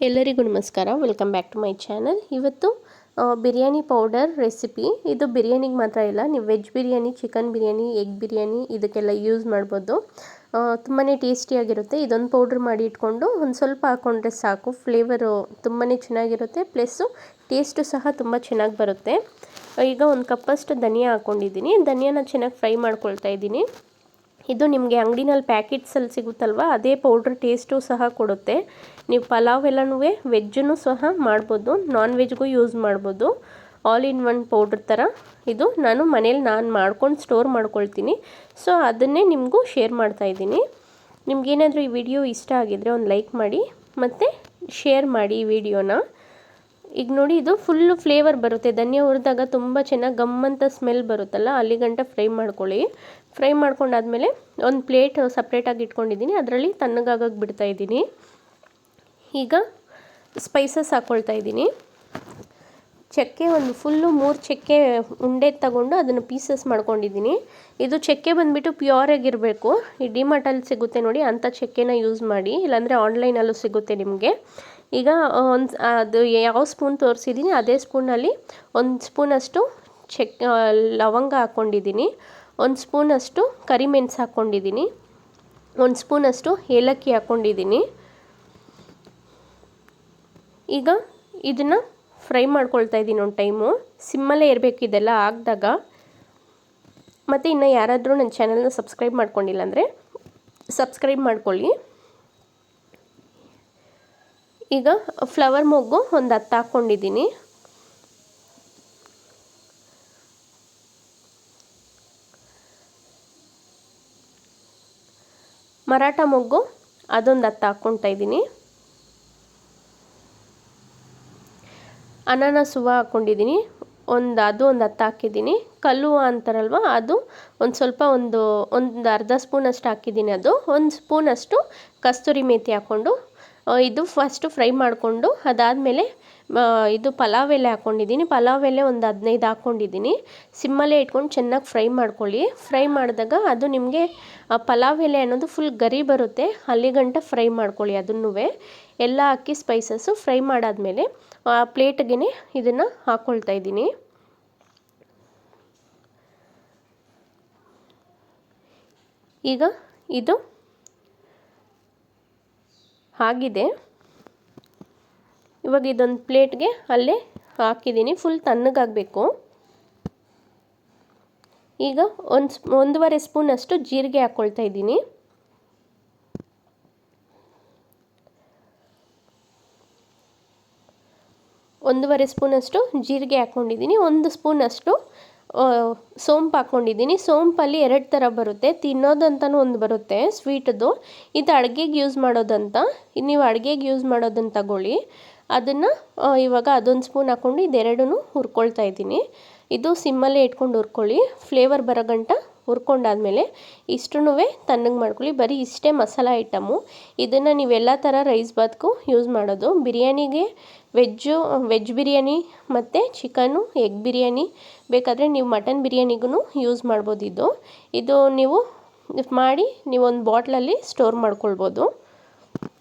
ಎಲ್ಲರಿಗೂ ನಮಸ್ಕಾರ. Welcome back to my channel. ಇವತ್ತು ಬಿರಿಯಾನಿ ಪೌಡರ್ ರೆಸಿಪಿ. ಇದು ಬಿರಿಯಾನಿಗೆ ಮಾತ್ರ ಇಲ್ಲ, ನೀವು veg biryani, chicken biryani, egg biryani ಇದಕ್ಕೆಲ್ಲ ಯೂಸ್ ಮಾಡ್ಬೋದು. ತುಂಬಾ ಟೇಸ್ಟಿಯಾಗಿರುತ್ತೆ. ಇದೊಂದು ಪೌಡ್ರ್ ಮಾಡಿ ಇಟ್ಕೊಂಡು ಒಂದು ಸ್ವಲ್ಪ ಹಾಕ್ಕೊಂಡ್ರೆ ಸಾಕು. ಫ್ಲೇವರು ತುಂಬಾ ಚೆನ್ನಾಗಿರುತ್ತೆ, ಪ್ಲಸ್ಸು ಟೇಸ್ಟು ಸಹ ತುಂಬ ಚೆನ್ನಾಗಿ ಬರುತ್ತೆ. ಈಗ ಒಂದು ಕಪ್ಪಷ್ಟು ಧನಿಯಾ ಹಾಕ್ಕೊಂಡಿದ್ದೀನಿ. ಧನಿಯಾನ ಚೆನ್ನಾಗಿ ಫ್ರೈ ಮಾಡ್ಕೊಳ್ತಾ ಇದ್ದೀನಿ. ಇದು ನಿಮಗೆ ಅಂಗಡಿನಲ್ಲಿ ಪ್ಯಾಕೆಟ್ಸಲ್ಲಿ ಸಿಗುತ್ತಲ್ವ, ಅದೇ ಪೌಡ್ರ್ ಟೇಸ್ಟು ಸಹ ಕೊಡುತ್ತೆ. ನೀವು ಪಲಾವ್ ಎಲ್ಲನೂ ವೆಜ್ಜನ್ನು ಸಹ ಮಾಡ್ಬೋದು, ನಾನ್ ವೆಜ್ಗೂ ಯೂಸ್ ಮಾಡ್ಬೋದು. ಆಲ್ ಇನ್ ಒನ್ ಪೌಡ್ರ್ ಥರ ಇದು ನಾನು ಮನೇಲಿ ಮಾಡ್ಕೊಂಡು ಸ್ಟೋರ್ ಮಾಡ್ಕೊಳ್ತೀನಿ. ಸೊ ಅದನ್ನೇ ನಿಮಗೂ ಶೇರ್ ಮಾಡ್ತಾಯಿದ್ದೀನಿ. ನಿಮಗೇನಾದರೂ ಈ ವಿಡಿಯೋ ಇಷ್ಟ ಆಗಿದ್ದರೆ ಒಂದು ಲೈಕ್ ಮಾಡಿ ಮತ್ತು ಶೇರ್ ಮಾಡಿ ಈ ವಿಡಿಯೋನ. ಈಗ ನೋಡಿ, ಇದು ಫುಲ್ಲು ಫ್ಲೇವರ್ ಬರುತ್ತೆ. ಧನಿಯಾ ಹುರಿದಾಗ ತುಂಬ ಚೆನ್ನಾಗಿ ಗಮ್ಮಂತ ಸ್ಮೆಲ್ ಬರುತ್ತಲ್ಲ, ಅಲ್ಲಿಗಂಟ ಫ್ರೈ ಮಾಡ್ಕೊಳ್ಳಿ. ಫ್ರೈ ಮಾಡ್ಕೊಂಡಾದ್ಮೇಲೆ ಒಂದು ಪ್ಲೇಟ್ ಸಪ್ರೇಟಾಗಿ ಇಟ್ಕೊಂಡಿದ್ದೀನಿ, ಅದರಲ್ಲಿ ತಣ್ಣಗಾಗಕ್ಕೆ ಬಿಡ್ತಾಯಿದ್ದೀನಿ. ಈಗ ಸ್ಪೈಸಸ್ ಹಾಕ್ಕೊಳ್ತಾ ಇದ್ದೀನಿ. ಚಕ್ಕೆ ಒಂದು ಫುಲ್ಲು 3 ಚಕ್ಕೆ ಉಂಡೆ ತಗೊಂಡು ಅದನ್ನು ಪೀಸಸ್ ಮಾಡ್ಕೊಂಡಿದ್ದೀನಿ. ಇದು ಚಕ್ಕೆ ಬಂದುಬಿಟ್ಟು ಪ್ಯೂರ್ ಆಗಿರಬೇಕು. ಈ ಡಿಮಾರ್ಟಲ್ಲಿ ಸಿಗುತ್ತೆ ನೋಡಿ, ಅಂಥ ಚಕ್ಕೆನ ಯೂಸ್ ಮಾಡಿ, ಇಲ್ಲಾಂದರೆ ಆನ್ಲೈನಲ್ಲೂ ಸಿಗುತ್ತೆ ನಿಮಗೆ. ಈಗ ಅದು ಯಾವ ಸ್ಪೂನ್ ತೋರಿಸಿದ್ದೀನಿ ಅದೇ ಸ್ಪೂನಲ್ಲಿ 1 ಸ್ಪೂನಷ್ಟು ಲವಂಗ ಹಾಕ್ಕೊಂಡಿದ್ದೀನಿ, 1 ಸ್ಪೂನಷ್ಟು ಕರಿಮೆಣಸು ಹಾಕ್ಕೊಂಡಿದ್ದೀನಿ, 1 ಸ್ಪೂನಷ್ಟು ಏಲಕ್ಕಿ ಹಾಕ್ಕೊಂಡಿದ್ದೀನಿ. ಈಗ ಇದನ್ನು ಫ್ರೈ ಮಾಡ್ಕೊಳ್ತಾ ಇದ್ದೀನಿ ಒಂದು ಟೈಮು. ಸಿಮ್ಮಲ್ಲೇ ಇರಬೇಕು ಇದೆಲ್ಲ ಹಾಕಿದಾಗ. ಮತ್ತು ಇನ್ನು ಯಾರಾದರೂ ನನ್ನ ಚಾನಲ್ನ ಸಬ್ಸ್ಕ್ರೈಬ್ ಮಾಡ್ಕೊಂಡಿಲ್ಲ ಅಂದರೆ ಸಬ್ಸ್ಕ್ರೈಬ್ ಮಾಡ್ಕೊಳ್ಳಿ. ಈಗ ಫ್ಲವರ್ ಮೊಗ್ಗು ಒಂದು 10 ಹಾಕ್ಕೊಂಡಿದ್ದೀನಿ. ಮರಾಠ ಮೊಗ್ಗು ಅದೊಂದು 10 ಹಾಕ್ಕೊಳ್ತಾ ಇದ್ದೀನಿ. ಅನಾನಸ್ ಹೂವು ಹಾಕ್ಕೊಂಡಿದ್ದೀನಿ, ಅದು ಒಂದು 10 ಹಾಕಿದ್ದೀನಿ. ಕಲ್ಲು ಹೂವು ಅಂತಾರಲ್ವ, ಅದು ಒಂದು ಸ್ವಲ್ಪ ಒಂದು ಅರ್ಧ ಸ್ಪೂನಷ್ಟು ಹಾಕಿದ್ದೀನಿ. ಅದು 1 ಸ್ಪೂನಷ್ಟು ಕಸ್ತೂರಿ ಮೇಥಿ ಹಾಕ್ಕೊಂಡು ಇದು ಫಸ್ಟು ಫ್ರೈ ಮಾಡಿಕೊಂಡು, ಅದಾದಮೇಲೆ ಇದು ಪಲಾವ್ ಎಲೆ ಹಾಕ್ಕೊಂಡಿದ್ದೀನಿ. ಪಲಾವ್ ಎಲೆ ಒಂದು 15 ಹಾಕ್ಕೊಂಡಿದ್ದೀನಿ. ಸಿಮ್ಮಲ್ಲೇ ಇಟ್ಕೊಂಡು ಚೆನ್ನಾಗಿ ಫ್ರೈ ಮಾಡ್ಕೊಳ್ಳಿ. ಫ್ರೈ ಮಾಡಿದಾಗ ಅದು ನಿಮಗೆ ಪಲಾವ್ ಎಲೆ ಅನ್ನೋದು ಫುಲ್ ಗರಿ ಬರುತ್ತೆ, ಅಲ್ಲಿಗಂಟ ಫ್ರೈ ಮಾಡ್ಕೊಳ್ಳಿ. ಅದನ್ನೂ ಎಲ್ಲ ಹಾಕಿ ಸ್ಪೈಸಸ್ಸು ಫ್ರೈ ಮಾಡಾದಮೇಲೆ ಪ್ಲೇಟ್ಗೆ ಇದನ್ನು ಹಾಕ್ಕೊಳ್ತಾ ಇದ್ದೀನಿ. ಈಗ ಇದು ಆಗಿದೆ. ಇವಾಗ ಇದೊಂದು ಪ್ಲೇಟ್ಗೆ ಅಲ್ಲೇ ಹಾಕಿದ್ದೀನಿ. ಫುಲ್ ತಣ್ಣಗಾಗಬೇಕು. ಈಗ 1.5 ಸ್ಪೂನಷ್ಟು ಜೀರಿಗೆ ಹಾಕ್ಕೊಳ್ತಾ ಇದ್ದೀನಿ. ಒಂದೂವರೆ ಸ್ಪೂನಷ್ಟು ಜೀರಿಗೆ ಹಾಕ್ಕೊಂಡಿದ್ದೀನಿ. 1 ಸ್ಪೂನಷ್ಟು ಸೋಂಪು ಹಾಕ್ಕೊಂಡಿದ್ದೀನಿ. ಸೋಂಪಲ್ಲಿ 2 ಥರ ಬರುತ್ತೆ, ತಿನ್ನೋದಂತನೂ ಒಂದು ಬರುತ್ತೆ ಸ್ವೀಟದು, ಇದು ಅಡುಗೆಗೆ ಯೂಸ್ ಮಾಡೋದಂತ. ನೀವು ಅಡುಗೆಗೆ ಯೂಸ್ ಮಾಡೋದನ್ನು ತಗೊಳ್ಳಿ. ಅದನ್ನು ಇವಾಗ ಅದೊಂದು ಸ್ಪೂನ್ ಹಾಕ್ಕೊಂಡು ಇದೆರಡೂ ಹುರ್ಕೊಳ್ತಾ ಇದ್ದೀನಿ. ಇದು ಸಿಮ್ಮಲ್ಲೇ ಇಟ್ಕೊಂಡು ಹುರ್ಕೊಳ್ಳಿ. ಫ್ಲೇವರ್ ಬರೋ ಗಂಟ ಹುರ್ಕೊಂಡಾದ್ಮೇಲೆ ಇಷ್ಟನ್ನೂ ತಣ್ಣಗೆ ಮಾಡ್ಕೊಳ್ಳಿ. ಬರೀ ಇಷ್ಟೇ ಮಸಾಲ ಐಟಮು. ಇದನ್ನು ನೀವೆಲ್ಲ ಥರ ರೈಸ್ ಬಾತ್ಗೂ ಯೂಸ್ ಮಾಡೋದು. ಬಿರಿಯಾನಿಗೆ ವೆಜ್ ಬಿರಿಯಾನಿ ಮತ್ತು ಚಿಕನು, ಎಗ್ ಬಿರಿಯಾನಿ, ಬೇಕಾದರೆ ನೀವು ಮಟನ್ ಬಿರಿಯಾನಿಗೂ ಯೂಸ್ ಮಾಡ್ಬೋದು. ಇದು ನೀವು ಮಾಡಿ ನೀವೊಂದು ಬಾಟ್ಲಲ್ಲಿ ಸ್ಟೋರ್ ಮಾಡ್ಕೊಳ್ಬೋದು.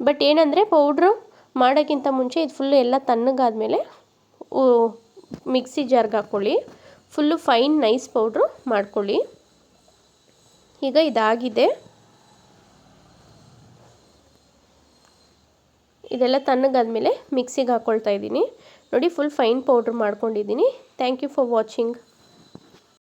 ಬಟ್ ಏನಂದರೆ ಪೌಡ್ರು ಮಾಡೋಕ್ಕಿಂತ ಮುಂಚೆ ಇದು ಫುಲ್ಲು ಎಲ್ಲ ತಣ್ಣಗಾದ್ಮೇಲೆ ಮಿಕ್ಸಿ ಜಾರ್ಗೆ ಹಾಕ್ಕೊಳ್ಳಿ. ಫುಲ್ಲು ಫೈನ್ ನೈಸ್ ಪೌಡ್ರು ಮಾಡ್ಕೊಳ್ಳಿ. ಈಗ ಇದಾಗಿದೆ. ಇದೆಲ್ಲ ತಣ್ಣಗಾದ್ಮೇಲೆ ಮಿಕ್ಸಿಗೆ ಹಾಕ್ಕೊಳ್ತಾ ಇದ್ದೀನಿ. ನೋಡಿ, ಫುಲ್ ಫೈನ್ ಪೌಡ್ರ್ ಮಾಡ್ಕೊಂಡಿದ್ದೀನಿ. Thank you for watching.